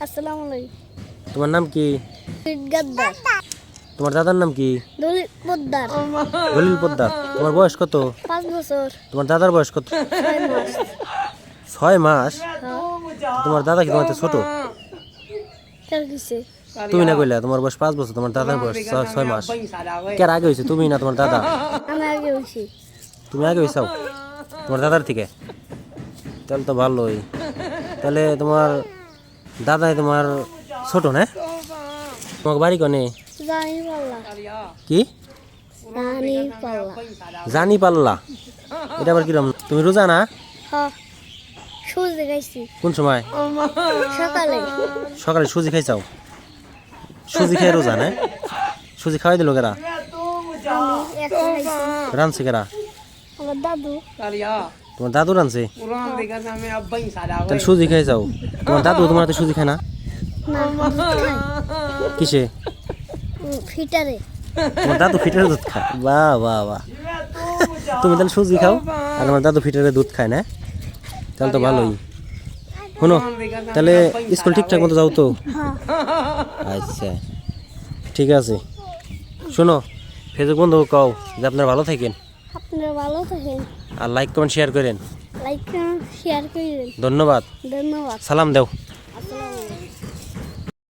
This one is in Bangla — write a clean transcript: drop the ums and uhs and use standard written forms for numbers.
আসসালামু আলাইকুম। তোমার নাম কি? গাদ্দার। তোমার দাদার নাম কি? দলিল পোদ্দার। দলিল পোদ্দার। তোমার বয়স কত? 5 বছর। তোমার দাদার বয়স কত? 6 মাস। 6 মাস? তোমার দাদা কি তোমার থেকে ছোট? কার কিসে? তুমি না কইলা তোমার বয়স 5 বছর, তোমার দাদার বয়স 6 মাস। কার আগে হইছে, তুমি না তোমার দাদা? আমি আগে হইছি। তুমি আগে হইছাও তোমার দাদার থেকে? তাহলে তো ভালোই। তাহলে তোমার দাদাই তোমার ছোট না? তোমার বাড়ি কোনে? জানি পাল্লা। কি জানি পাল্লা। জানি পাল্লা? এটা আবার কিরম? তুমি রোজা না? হ্যাঁ। সুজি খাইছি কোন সময়? সকালে। সকালে সুজি খাইছাও? সুজি খেয়ে রোজা না? সুজি খাওয়াই দিল কেরা? আমি একটা খাইছি। রানছে কেরা? আমার দাদু। তোমার দাদু রানছে? তাহলে সুজি খেয়ে যাও। তোমার দাদু তোমার হাতে সুজি খায় না? না, দুধ খাই। কিসে? ফিটারে। তোমার দাদু ফিটারে দুধ খায়? বাহ বাহ বাহ। তুমি তাহলে সুজি খাও আর আমার দাদু ফিটারে দুধ খায় না? তাহলে তো ভালোই। শোনো, তাহলে স্কুল ঠিকঠাক মতো যাও তো? আচ্ছা ঠিক আছে। শোনো, ফেসবুক বন্ধু কও যে আপনারা ভালো থাকেন আপনারা ভালো থাকেন। আর লাইক কমেন্ট শেয়ার করেন। লাইক শেয়ার করেন। ধন্যবাদ। ধন্যবাদ। সালাম দেও। আসসালামু